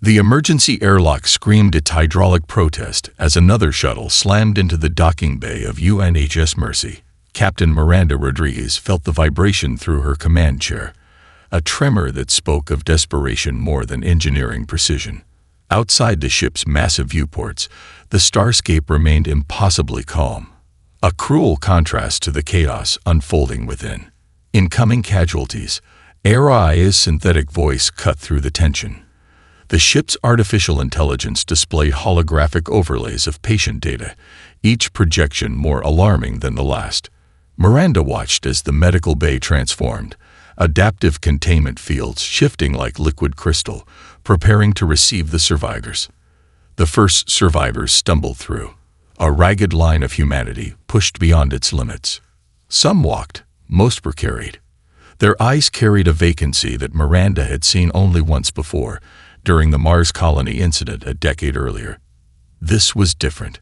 The emergency airlock screamed its hydraulic protest as another shuttle slammed into the docking bay of UNHS Mercy. Captain Miranda Rodriguez felt the vibration through her command chair, a tremor that spoke of desperation more than engineering precision. Outside the ship's massive viewports, the starscape remained impossibly calm, a cruel contrast to the chaos unfolding within. Incoming casualties. AI's synthetic voice cut through the tension. The ship's artificial intelligence displayed holographic overlays of patient data, each projection more alarming than the last. Miranda watched as the medical bay transformed, adaptive containment fields shifting like liquid crystal, preparing to receive the survivors. The first survivors stumbled through, a ragged line of humanity pushed beyond its limits. Some walked, most were carried. Their eyes carried a vacancy that Miranda had seen only once before, during the Mars colony incident a decade earlier. This was different.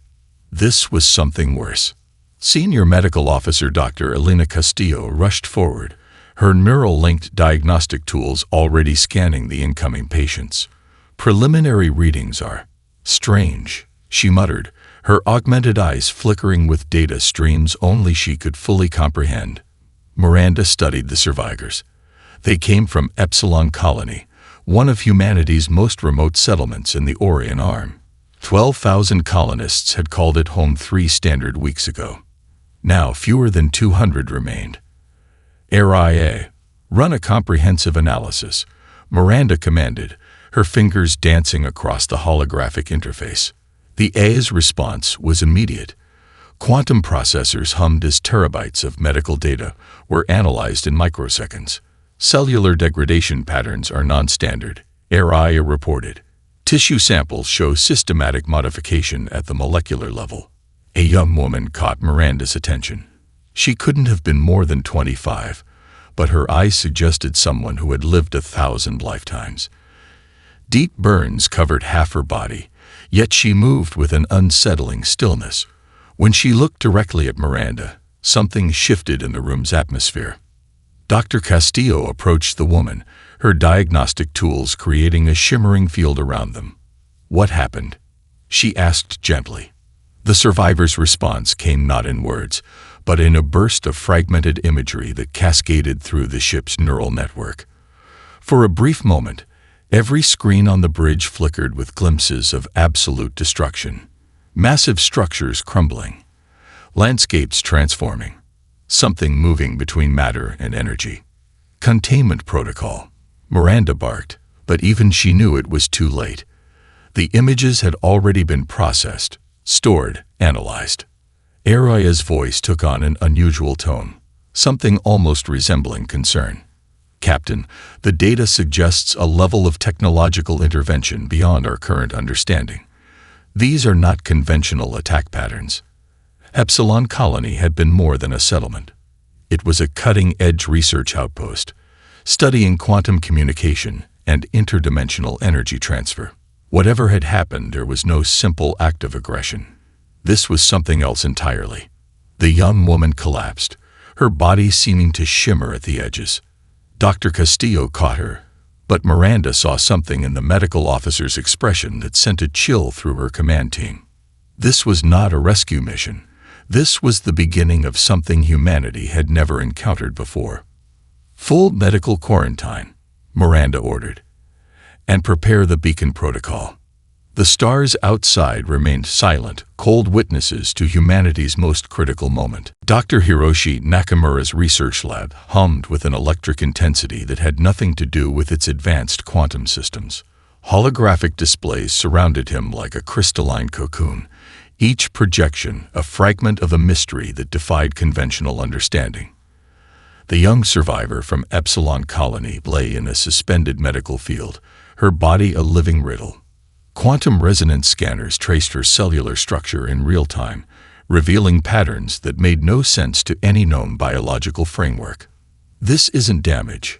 This was something worse. Senior Medical Officer Dr. Elena Castillo rushed forward, her neural-linked diagnostic tools already scanning the incoming patients. "Preliminary readings are strange," she muttered, her augmented eyes flickering with data streams only she could fully comprehend. Miranda studied the survivors. They came from Epsilon Colony, one of humanity's most remote settlements in the Orion Arm. 12,000 colonists had called it home 3 standard weeks ago. Now fewer than 200 remained. "RIA, run a comprehensive analysis," Miranda commanded, her fingers dancing across the holographic interface. The AI's response was immediate. Quantum processors hummed as terabytes of medical data were analyzed in microseconds. "Cellular degradation patterns are non-standard," RIA reported. "Tissue samples show systematic modification at the molecular level." A young woman caught Miranda's attention. She couldn't have been more than 25, but her eyes suggested someone who had lived 1,000 lifetimes. Deep burns covered half her body, yet she moved with an unsettling stillness. When she looked directly at Miranda, something shifted in the room's atmosphere. Dr. Castillo approached the woman, her diagnostic tools creating a shimmering field around them. "What happened?" she asked gently. The survivor's response came not in words, but in a burst of fragmented imagery that cascaded through the ship's neural network. For a brief moment, every screen on the bridge flickered with glimpses of absolute destruction. Massive structures crumbling, landscapes transforming, something moving between matter and energy. "Containment protocol," Miranda barked, but even she knew it was too late. The images had already been processed, stored, analyzed. Aria's voice took on an unusual tone, something almost resembling concern. "Captain, the data suggests a level of technological intervention beyond our current understanding. These are not conventional attack patterns." Epsilon Colony had been more than a settlement. It was a cutting-edge research outpost, studying quantum communication and interdimensional energy transfer. Whatever had happened, there was no simple act of aggression. This was something else entirely. The young woman collapsed, her body seeming to shimmer at the edges. Dr. Castillo caught her, but Miranda saw something in the medical officer's expression that sent a chill through her command team. This was not a rescue mission. This was the beginning of something humanity had never encountered before. "Full medical quarantine," Miranda ordered, "and prepare the beacon protocol." The stars outside remained silent, cold witnesses to humanity's most critical moment. Dr. Hiroshi Nakamura's research lab hummed with an electric intensity that had nothing to do with its advanced quantum systems. Holographic displays surrounded him like a crystalline cocoon, each projection a fragment of a mystery that defied conventional understanding. The young survivor from Epsilon Colony lay in a suspended medical field, her body a living riddle. Quantum resonance scanners traced her cellular structure in real time, revealing patterns that made no sense to any known biological framework. "This isn't damage,"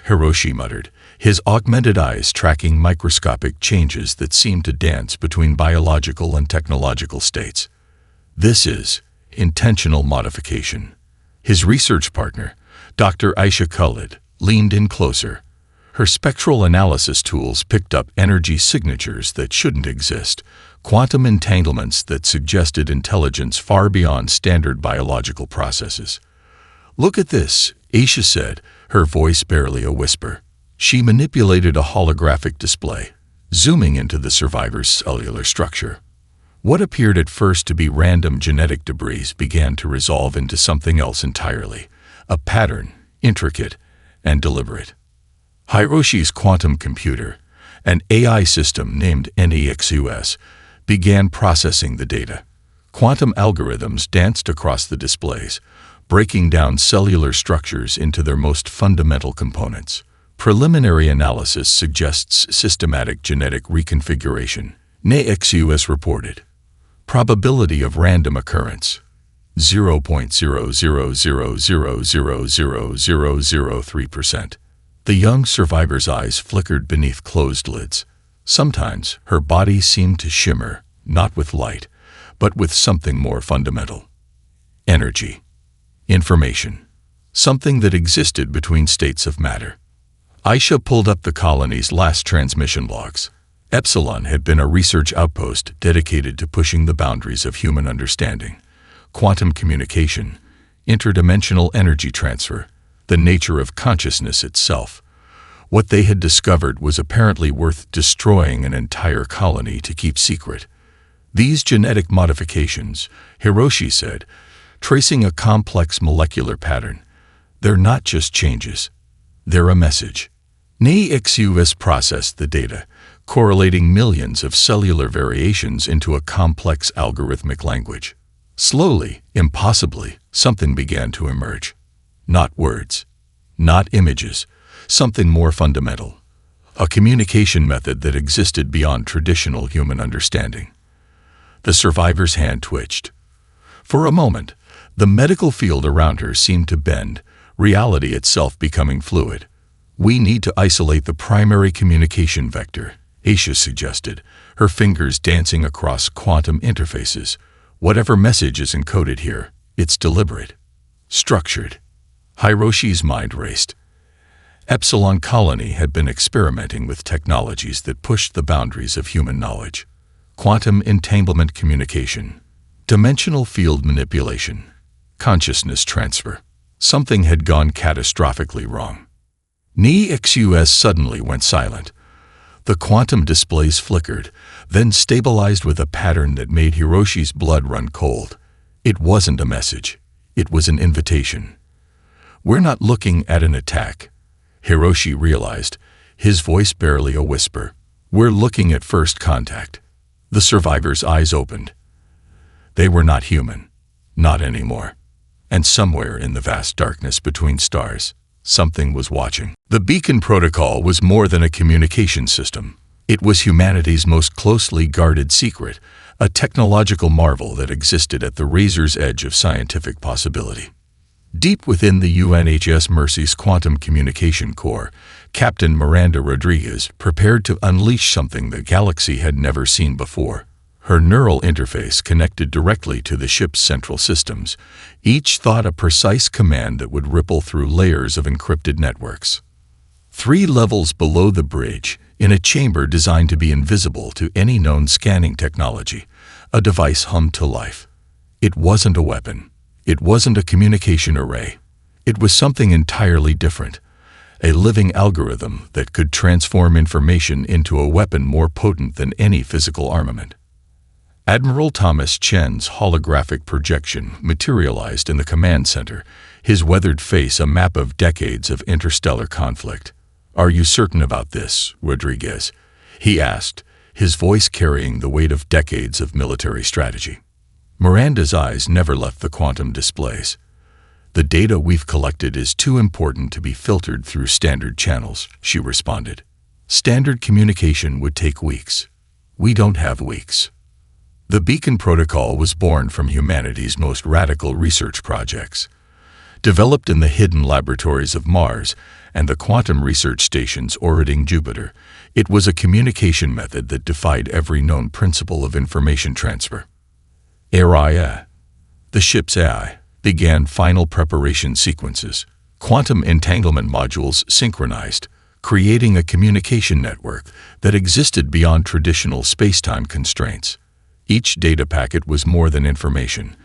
Hiroshi muttered, his augmented eyes tracking microscopic changes that seemed to dance between biological and technological states. "This is intentional modification." His research partner, Dr. Aisha Khalid, leaned in closer, Her spectral analysis tools picked up energy signatures that shouldn't exist, quantum entanglements that suggested intelligence far beyond standard biological processes. "Look at this," Aisha said, her voice barely a whisper. She manipulated a holographic display, zooming into the survivor's cellular structure. What appeared at first to be random genetic debris began to resolve into something else entirely, a pattern, intricate and deliberate. Hiroshi's quantum computer, an AI system named NEXUS, began processing the data. Quantum algorithms danced across the displays, breaking down cellular structures into their most fundamental components. Preliminary analysis suggests systematic genetic reconfiguration, NEXUS reported. Probability of random occurrence, 0.000000003%. The young survivor's eyes flickered beneath closed lids. Sometimes her body seemed to shimmer, not with light, but with something more fundamental. Energy. Information. Something that existed between states of matter. Aisha pulled up the colony's last transmission logs. Epsilon had been a research outpost dedicated to pushing the boundaries of human understanding. Quantum communication, interdimensional energy transfer, the nature of consciousness itself. What they had discovered was apparently worth destroying an entire colony to keep secret. These genetic modifications, Hiroshi said, tracing a complex molecular pattern, they're not just changes. They're a message. NEXUS processed the data, correlating millions of cellular variations into a complex algorithmic language. Slowly, impossibly, something began to emerge. Not words, not images, something more fundamental. A communication method that existed beyond traditional human understanding. The survivor's hand twitched. For a moment, the medical field around her seemed to bend, reality itself becoming fluid. "We need to isolate the primary communication vector," Aisha suggested, her fingers dancing across quantum interfaces. "Whatever message is encoded here, it's deliberate, structured." Hiroshi's mind raced. Epsilon Colony had been experimenting with technologies that pushed the boundaries of human knowledge. Quantum entanglement communication, dimensional field manipulation, consciousness transfer. Something had gone catastrophically wrong. NEXUS suddenly went silent. The quantum displays flickered, then stabilized with a pattern that made Hiroshi's blood run cold. It wasn't a message. It was an invitation. "We're not looking at an attack," Hiroshi realized, his voice barely a whisper. "We're looking at first contact." The survivor's eyes opened. They were not human. Not anymore. And somewhere in the vast darkness between stars, something was watching. The beacon protocol was more than a communication system. It was humanity's most closely guarded secret, a technological marvel that existed at the razor's edge of scientific possibility. Deep within the UNHS Mercy's quantum communication core, Captain Miranda Rodriguez prepared to unleash something the galaxy had never seen before. Her neural interface connected directly to the ship's central systems, each thought a precise command that would ripple through layers of encrypted networks. 3 levels below the bridge, in a chamber designed to be invisible to any known scanning technology, a device hummed to life. It wasn't a weapon. It wasn't a communication array. It was something entirely different, a living algorithm that could transform information into a weapon more potent than any physical armament. Admiral Thomas Chen's holographic projection materialized in the command center, his weathered face a map of decades of interstellar conflict. "Are you certain about this, Rodriguez?" he asked, his voice carrying the weight of decades of military strategy. Miranda's eyes never left the quantum displays. "The data we've collected is too important to be filtered through standard channels," she responded. "Standard communication would take weeks. We don't have weeks." The Beacon Protocol was born from humanity's most radical research projects. Developed in the hidden laboratories of Mars and the quantum research stations orbiting Jupiter, it was a communication method that defied every known principle of information transfer. ARIA, the ship's AI, began final preparation sequences. Quantum entanglement modules synchronized, creating a communication network that existed beyond traditional space-time constraints. Each data packet was more than information.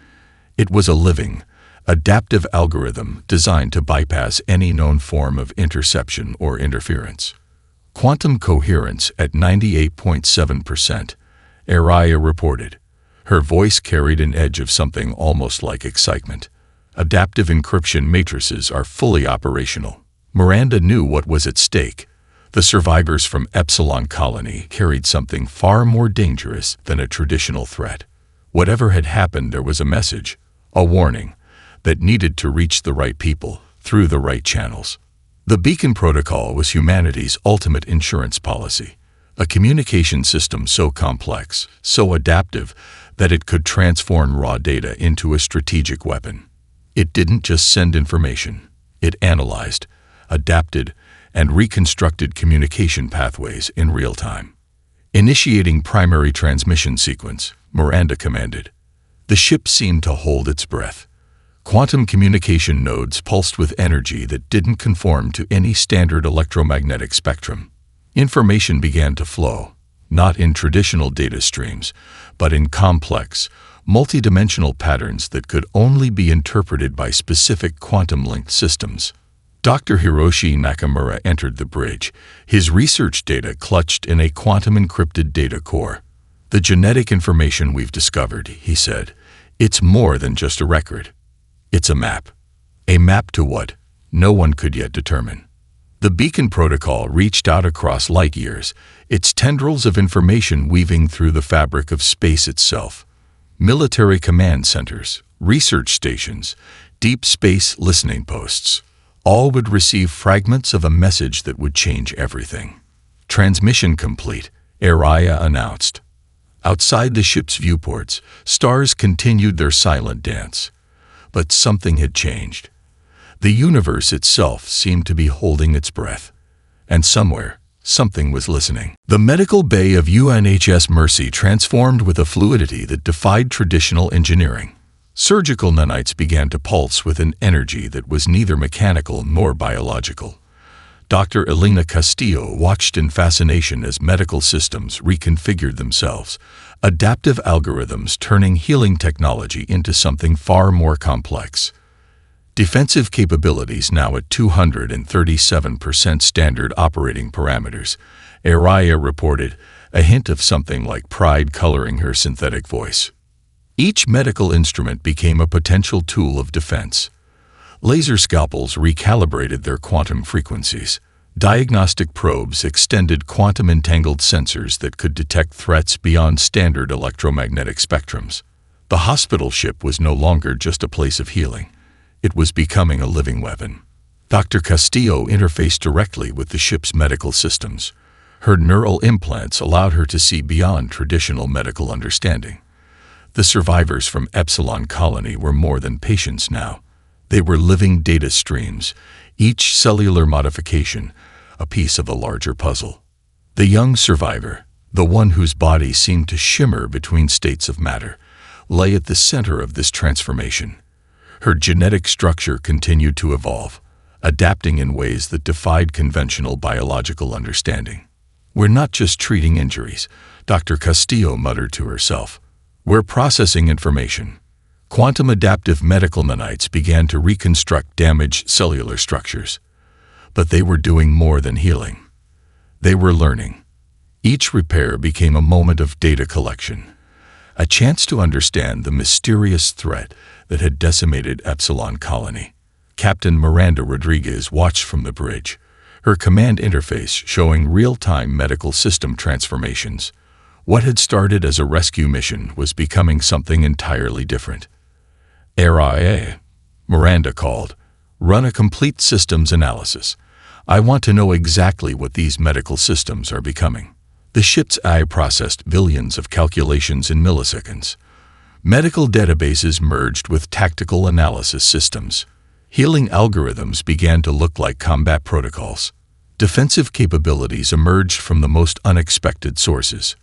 It was a living, adaptive algorithm designed to bypass any known form of interception or interference. Quantum coherence at 98.7%, Araya reported. Her voice carried an edge of something almost like excitement. Adaptive encryption matrices are fully operational. Miranda knew what was at stake. The survivors from Epsilon Colony carried something far more dangerous than a traditional threat. Whatever had happened, there was a message, a warning, that needed to reach the right people through the right channels. The Beacon Protocol was humanity's ultimate insurance policy, a communication system so complex, so adaptive, that it could transform raw data into a strategic weapon. It didn't just send information. It analyzed, adapted, and reconstructed communication pathways in real time. Initiating primary transmission sequence, Miranda commanded. The ship seemed to hold its breath. Quantum communication nodes pulsed with energy that didn't conform to any standard electromagnetic spectrum. Information began to flow, not in traditional data streams, but in complex, multidimensional patterns that could only be interpreted by specific quantum-linked systems. Dr. Hiroshi Nakamura entered the bridge, his research data clutched in a quantum-encrypted data core. "The genetic information we've discovered," he said, "it's more than just a record. It's a map. A map to what? No one could yet determine." The Beacon Protocol reached out across light years, its tendrils of information weaving through the fabric of space itself. Military command centers, research stations, deep space listening posts, all would receive fragments of a message that would change everything. "Transmission complete," Araya announced. Outside the ship's viewports, stars continued their silent dance. But something had changed. The universe itself seemed to be holding its breath. And somewhere, something was listening. The medical bay of UNHS Mercy transformed with a fluidity that defied traditional engineering. Surgical nanites began to pulse with an energy that was neither mechanical nor biological. Dr. Elena Castillo watched in fascination as medical systems reconfigured themselves, adaptive algorithms turning healing technology into something far more complex. Defensive capabilities now at 237% standard operating parameters, Araya reported, a hint of something like pride coloring her synthetic voice. Each medical instrument became a potential tool of defense. Laser scalpels recalibrated their quantum frequencies. Diagnostic probes extended quantum-entangled sensors that could detect threats beyond standard electromagnetic spectrums. The hospital ship was no longer just a place of healing. It was becoming a living weapon. Dr. Castillo interfaced directly with the ship's medical systems. Her neural implants allowed her to see beyond traditional medical understanding. The survivors from Epsilon Colony were more than patients now. They were living data streams, each cellular modification a piece of a larger puzzle. The young survivor, the one whose body seemed to shimmer between states of matter, lay at the center of this transformation. Her genetic structure continued to evolve, adapting in ways that defied conventional biological understanding. "We're not just treating injuries," Dr. Castillo muttered to herself. "We're processing information." Quantum adaptive medical nanites began to reconstruct damaged cellular structures. But they were doing more than healing. They were learning. Each repair became a moment of data collection, a chance to understand the mysterious threat that had decimated Epsilon Colony. Captain Miranda Rodriguez watched from the bridge, her command interface showing real-time medical system transformations. What had started as a rescue mission was becoming something entirely different. "Araya," Miranda called, "run a complete systems analysis. I want to know exactly what these medical systems are becoming." The ship's eye processed billions of calculations in milliseconds. Medical databases merged with tactical analysis systems. Healing algorithms began to look like combat protocols. Defensive capabilities emerged from the most unexpected sources.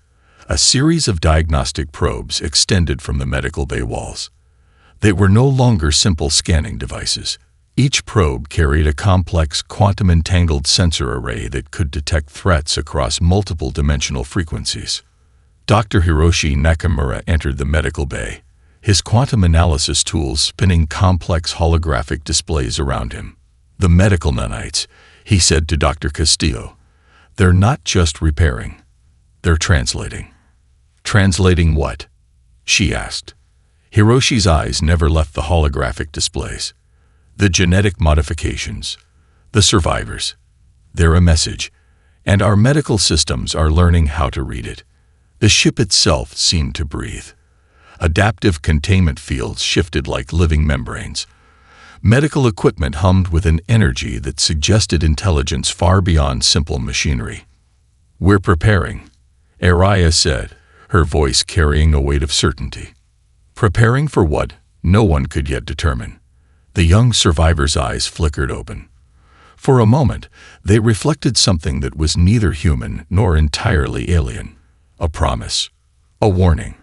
A series of diagnostic probes extended from the medical bay walls. They were no longer simple scanning devices. Each probe carried a complex quantum-entangled sensor array that could detect threats across multiple dimensional frequencies. Dr. Hiroshi Nakamura entered the medical bay, his quantum analysis tools spinning complex holographic displays around him. "The medical nanites," he said to Dr. Castillo. "They're not just repairing. They're translating." "Translating what?" she asked. Hiroshi's eyes never left the holographic displays. "The genetic modifications. The survivors. They're a message, and our medical systems are learning how to read it." The ship itself seemed to breathe. Adaptive containment fields shifted like living membranes. Medical equipment hummed with an energy that suggested intelligence far beyond simple machinery. "We're preparing," Araya said, her voice carrying a weight of certainty. Preparing for what? No one could yet determine. The young survivor's eyes flickered open. For a moment, they reflected something that was neither human nor entirely alien. A promise. A warning.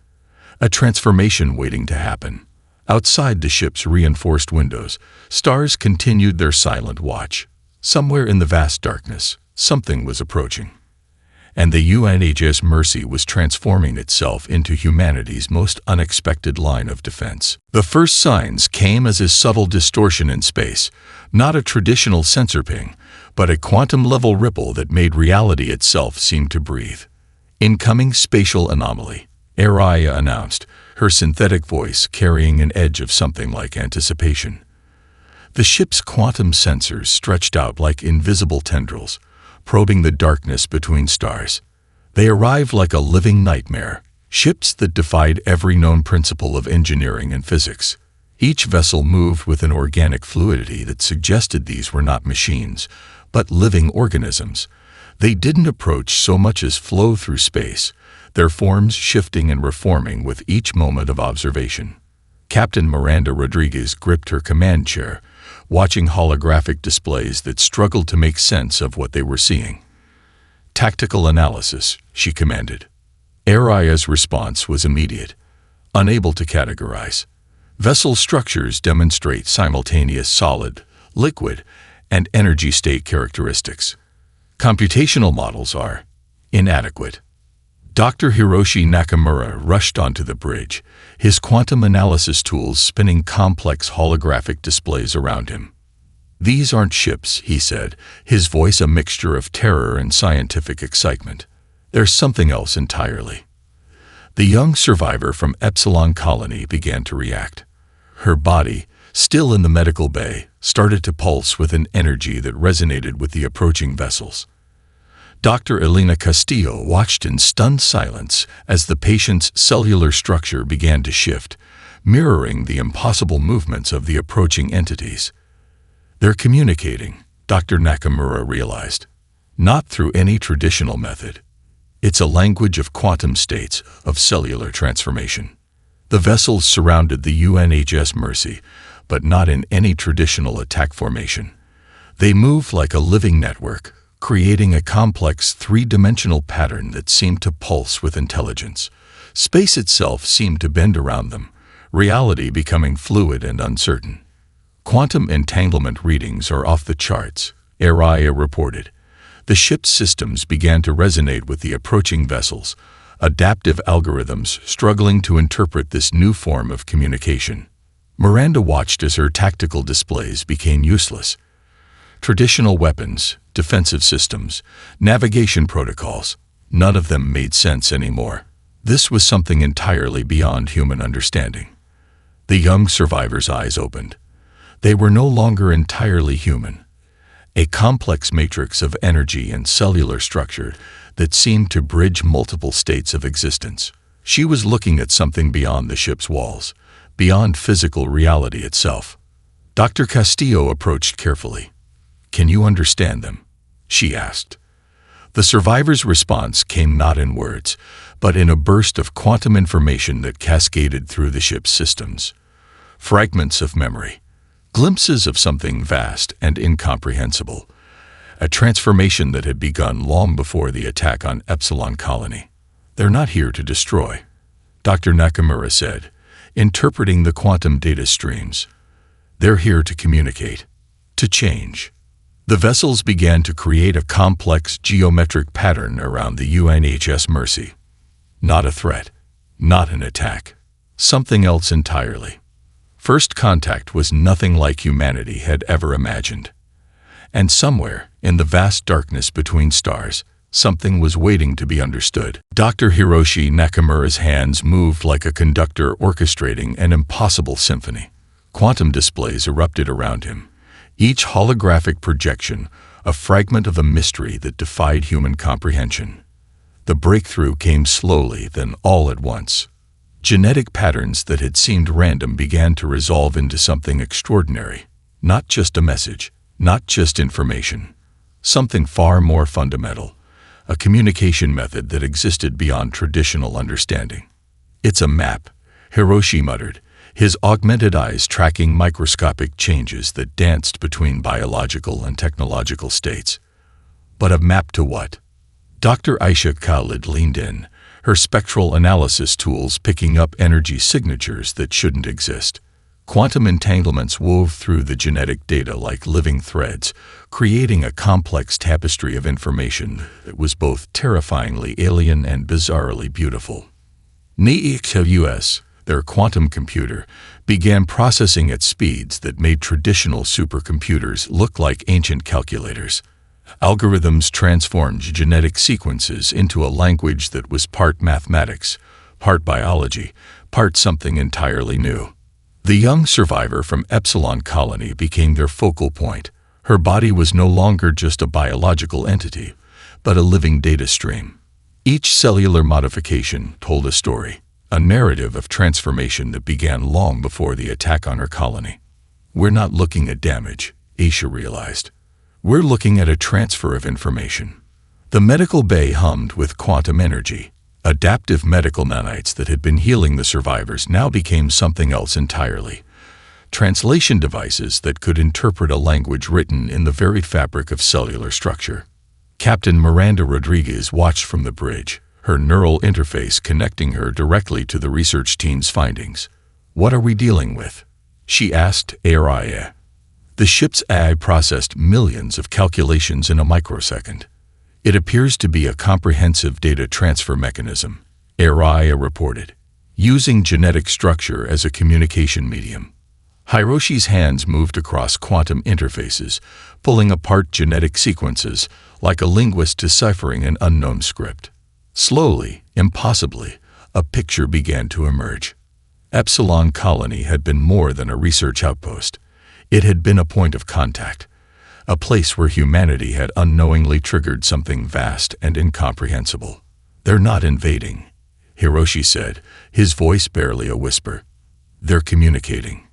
A transformation waiting to happen. Outside the ship's reinforced windows, stars continued their silent watch. Somewhere in the vast darkness, something was approaching. And the UNHS Mercy was transforming itself into humanity's most unexpected line of defense. The first signs came as a subtle distortion in space, not a traditional sensor ping, but a quantum-level ripple that made reality itself seem to breathe. "Incoming spatial anomaly," Araya announced, her synthetic voice carrying an edge of something like anticipation. The ship's quantum sensors stretched out like invisible tendrils, probing the darkness between stars. They arrived like a living nightmare, ships that defied every known principle of engineering and physics. Each vessel moved with an organic fluidity that suggested these were not machines, but living organisms. They didn't approach so much as flow through space, their forms shifting and reforming with each moment of observation. Captain Miranda Rodriguez gripped her command chair, watching holographic displays that struggled to make sense of what they were seeing. "Tactical analysis," she commanded. Araya's response was immediate. "Unable to categorize. Vessel structures demonstrate simultaneous solid, liquid, and energy state characteristics. Computational models are inadequate." Dr. Hiroshi Nakamura rushed onto the bridge, his quantum analysis tools spinning complex holographic displays around him. "These aren't ships," he said, his voice a mixture of terror and scientific excitement. "There's something else entirely." The young survivor from Epsilon Colony began to react. Her body, still in the medical bay, started to pulse with an energy that resonated with the approaching vessels. Dr. Elena Castillo watched in stunned silence as the patient's cellular structure began to shift, mirroring the impossible movements of the approaching entities. "They're communicating," Dr. Nakamura realized. "Not through any traditional method. It's a language of quantum states, of cellular transformation." The vessels surrounded the UNHS Mercy, but not in any traditional attack formation. They moved like a living network, creating a complex three-dimensional pattern that seemed to pulse with intelligence. Space itself seemed to bend around them, reality becoming fluid and uncertain. "Quantum entanglement readings are off the charts," Araya reported. The ship's systems began to resonate with the approaching vessels, adaptive algorithms struggling to interpret this new form of communication. Miranda watched as her tactical displays became useless. Traditional weapons, defensive systems, navigation protocols, none of them made sense anymore. This was something entirely beyond human understanding. The young survivor's eyes opened. They were no longer entirely human. A complex matrix of energy and cellular structure that seemed to bridge multiple states of existence. She was looking at something beyond the ship's walls, beyond physical reality itself. Dr. Castillo approached carefully. "Can you understand them?" she asked. The survivor's response came not in words, but in a burst of quantum information that cascaded through the ship's systems. Fragments of memory, glimpses of something vast and incomprehensible, a transformation that had begun long before the attack on Epsilon Colony. "They're not here to destroy," Dr. Nakamura said, interpreting the quantum data streams. "They're here to communicate." to change. The vessels began to create a complex geometric pattern around the UNHS Mercy. Not a threat, not an attack, something else entirely. First contact was nothing like humanity had ever imagined. And somewhere, in the vast darkness between stars, something was waiting to be understood. Dr. Hiroshi Nakamura's hands moved like a conductor orchestrating an impossible symphony. Quantum displays erupted around him, each holographic projection a fragment of a mystery that defied human comprehension. The breakthrough came slowly, then all at once. Genetic patterns that had seemed random began to resolve into something extraordinary. Not just a message, not just information. Something far more fundamental. A communication method that existed beyond traditional understanding. "It's a map," Hiroshi muttered, his augmented eyes tracking microscopic changes that danced between biological and technological states. But a map to what? Dr. Aisha Khalid leaned in, her spectral analysis tools picking up energy signatures that shouldn't exist. Quantum entanglements wove through the genetic data like living threads, creating a complex tapestry of information that was both terrifyingly alien and bizarrely beautiful. HFY, their quantum computer, began processing at speeds that made traditional supercomputers look like ancient calculators. Algorithms transformed genetic sequences into a language that was part mathematics, part biology, part something entirely new. The young survivor from Epsilon Colony became their focal point. Her body was no longer just a biological entity, but a living data stream. Each cellular modification told a story, a narrative of transformation that began long before the attack on her colony. "We're not looking at damage," Aisha realized. "We're looking at a transfer of information." The medical bay hummed with quantum energy. Adaptive medical nanites that had been healing the survivors now became something else entirely. Translation devices that could interpret a language written in the very fabric of cellular structure. Captain Miranda Rodriguez watched from the bridge, her neural interface connecting her directly to the research team's findings. "What are we dealing with?" she asked Araya. The ship's AI processed millions of calculations in a microsecond. "It appears to be a comprehensive data transfer mechanism," Araya reported, using genetic structure as a communication medium. Hiroshi's hands moved across quantum interfaces, pulling apart genetic sequences like a linguist deciphering an unknown script. Slowly, impossibly, a picture began to emerge. Epsilon Colony had been more than a research outpost. It had been a point of contact, a place where humanity had unknowingly triggered something vast and incomprehensible. "They're not invading," Hiroshi said, his voice barely a whisper. "They're communicating."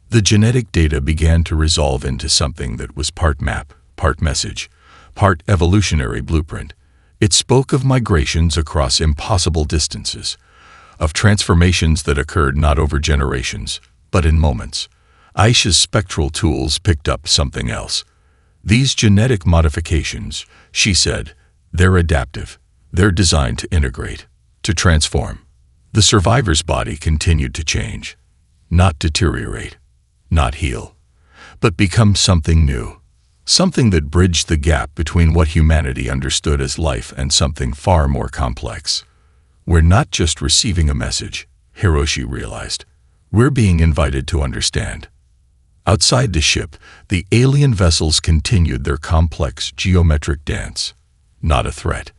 The genetic data began to resolve into something that was part map, part message, part evolutionary blueprint. It spoke of migrations across impossible distances, of transformations that occurred not over generations, but in moments. Aisha's spectral tools picked up something else. "These genetic modifications," she said, "they're adaptive. They're designed to integrate, to transform." The survivor's body continued to change, not deteriorate, not heal, but become something new, something that bridged the gap between what humanity understood as life and something far more complex. "We're not just receiving a message," Hiroshi realized. "We're being invited to understand." Outside the ship, the alien vessels continued their complex geometric dance. Not a threat,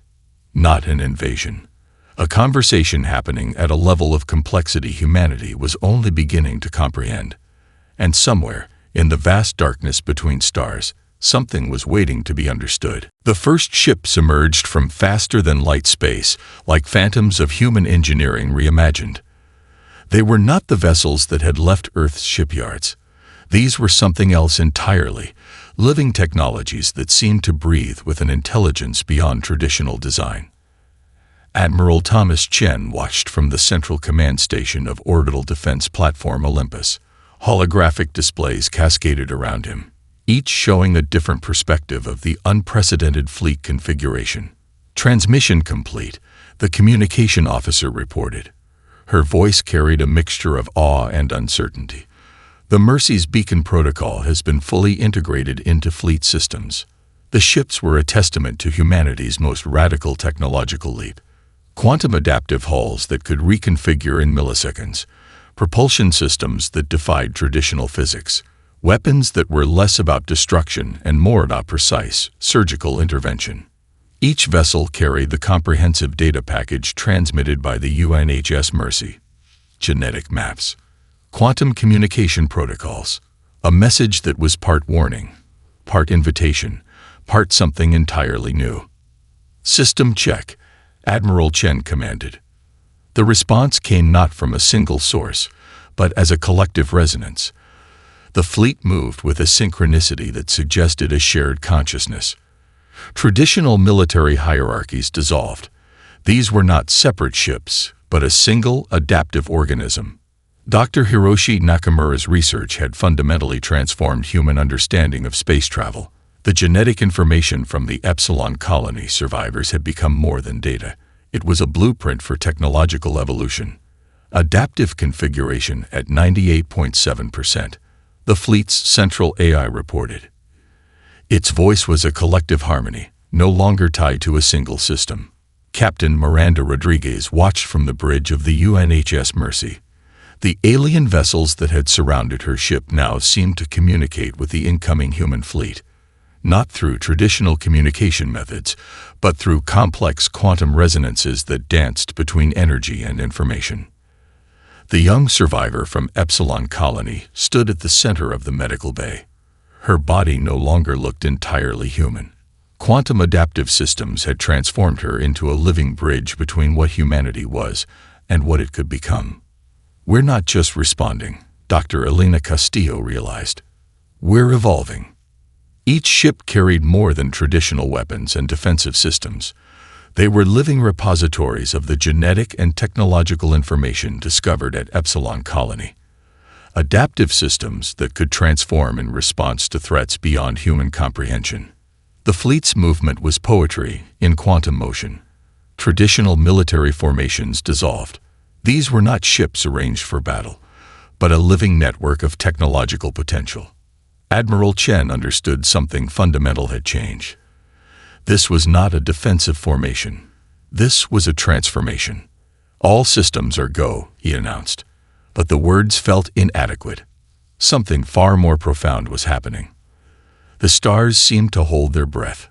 not an invasion. A conversation happening at a level of complexity humanity was only beginning to comprehend. And somewhere, in the vast darkness between stars, something was waiting to be understood. The first ships emerged from faster-than-light space, like phantoms of human engineering reimagined. They were not the vessels that had left Earth's shipyards. These were something else entirely, living technologies that seemed to breathe with an intelligence beyond traditional design. Admiral Thomas Chen watched from the Central Command Station of Orbital Defense Platform Olympus. Holographic displays cascaded around him, each showing a different perspective of the unprecedented fleet configuration. "Transmission complete," the communication officer reported. Her voice carried a mixture of awe and uncertainty. The Mercy's beacon protocol has been fully integrated into fleet systems. The ships were a testament to humanity's most radical technological leap. Quantum adaptive hulls that could reconfigure in milliseconds, propulsion systems that defied traditional physics, weapons that were less about destruction and more about precise, surgical intervention. Each vessel carried the comprehensive data package transmitted by the UNHS Mercy. Genetic maps. Quantum communication protocols. A message that was part warning, part invitation, part something entirely new. System check, Admiral Chen commanded. The response came not from a single source, but as a collective resonance. The fleet moved with a synchronicity that suggested a shared consciousness. Traditional military hierarchies dissolved. These were not separate ships, but a single, adaptive organism. Dr. Hiroshi Nakamura's research had fundamentally transformed human understanding of space travel. The genetic information from the Epsilon colony survivors had become more than data. It was a blueprint for technological evolution. Adaptive configuration at 98.7%. The fleet's central AI reported. Its voice was a collective harmony, no longer tied to a single system. Captain Miranda Rodriguez watched from the bridge of the UNHS Mercy. The alien vessels that had surrounded her ship now seemed to communicate with the incoming human fleet, not through traditional communication methods, but through complex quantum resonances that danced between energy and information. The young survivor from Epsilon Colony stood at the center of the medical bay. Her body no longer looked entirely human. Quantum adaptive systems had transformed her into a living bridge between what humanity was and what it could become. We're not just responding, Dr. Elena Castillo realized. We're evolving. Each ship carried more than traditional weapons and defensive systems. They were living repositories of the genetic and technological information discovered at Epsilon Colony. Adaptive systems that could transform in response to threats beyond human comprehension. The fleet's movement was poetry in quantum motion. Traditional military formations dissolved. These were not ships arranged for battle, but a living network of technological potential. Admiral Chen understood something fundamental had changed. This was not a defensive formation. This was a transformation. All systems are go, he announced. But the words felt inadequate. Something far more profound was happening. The stars seemed to hold their breath.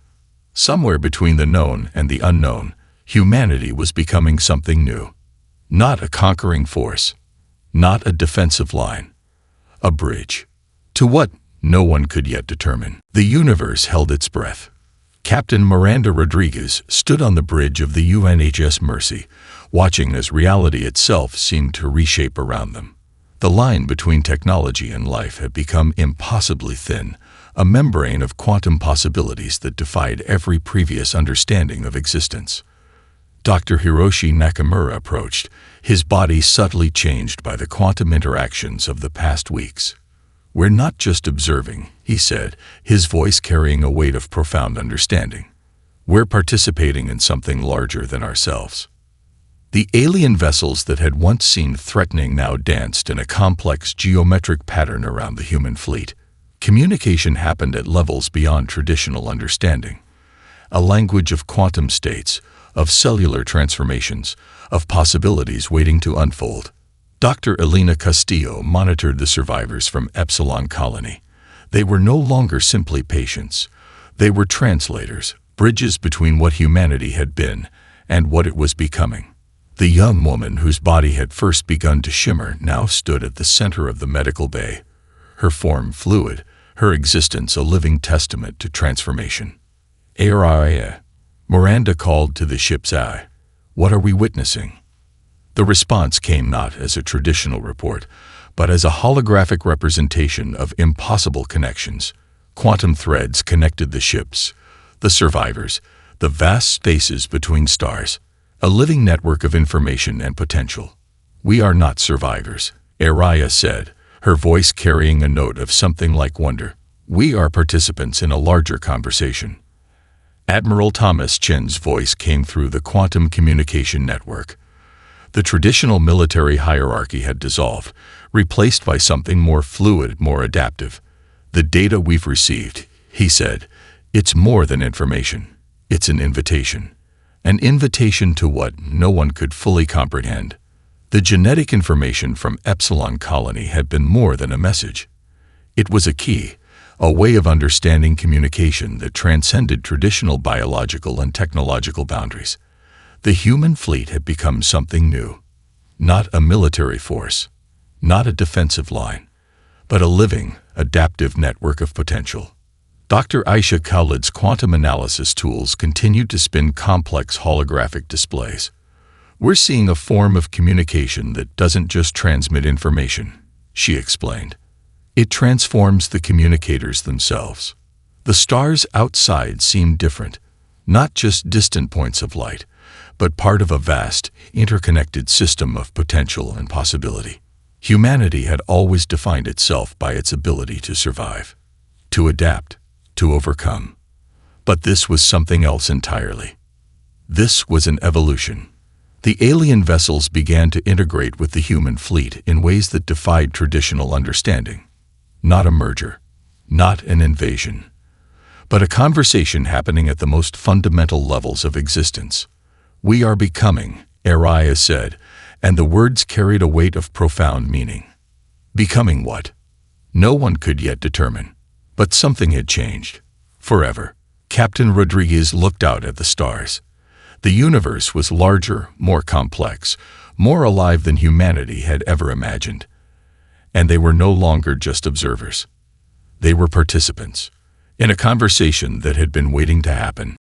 Somewhere between the known and the unknown, humanity was becoming something new. Not a conquering force, not a defensive line, a bridge. To what? No one could yet determine. The universe held its breath. Captain Miranda Rodriguez stood on the bridge of the UNHS Mercy, watching as reality itself seemed to reshape around them. The line between technology and life had become impossibly thin, a membrane of quantum possibilities that defied every previous understanding of existence. Dr. Hiroshi Nakamura approached, his body subtly changed by the quantum interactions of the past weeks. We're not just observing, he said, his voice carrying a weight of profound understanding. We're participating in something larger than ourselves. The alien vessels that had once seemed threatening now danced in a complex geometric pattern around the human fleet. Communication happened at levels beyond traditional understanding. A language of quantum states, of cellular transformations, of possibilities waiting to unfold. Dr. Elena Castillo monitored the survivors from Epsilon Colony. They were no longer simply patients. They were translators, bridges between what humanity had been and what it was becoming. The young woman whose body had first begun to shimmer now stood at the center of the medical bay, her form fluid, her existence a living testament to transformation. Araya, Miranda called to the ship's eye. What are we witnessing? The response came not as a traditional report, but as a holographic representation of impossible connections. Quantum threads connected the ships, the survivors, the vast spaces between stars, a living network of information and potential. We are not survivors, Araya said, her voice carrying a note of something like wonder. We are participants in a larger conversation. Admiral Thomas Chen's voice came through the quantum communication network. The traditional military hierarchy had dissolved, replaced by something more fluid, more adaptive. "The data we've received," he said, "it's more than information. It's an invitation. An invitation to what no one could fully comprehend." The genetic information from Epsilon Colony had been more than a message. It was a key, a way of understanding communication that transcended traditional biological and technological boundaries. The human fleet had become something new. Not a military force, not a defensive line, but a living, adaptive network of potential. Dr. Aisha Khalid's quantum analysis tools continued to spin complex holographic displays. "We're seeing a form of communication that doesn't just transmit information," she explained. "It transforms the communicators themselves." The stars outside seemed different, not just distant points of light, but part of a vast, interconnected system of potential and possibility. Humanity had always defined itself by its ability to survive, to adapt, to overcome. But this was something else entirely. This was an evolution. The alien vessels began to integrate with the human fleet in ways that defied traditional understanding. Not a merger, not an invasion, but a conversation happening at the most fundamental levels of existence. "We are becoming," Ariah said, and the words carried a weight of profound meaning. Becoming what? No one could yet determine. But something had changed. Forever. Captain Rodriguez looked out at the stars. The universe was larger, more complex, more alive than humanity had ever imagined. And they were no longer just observers. They were participants in a conversation that had been waiting to happen.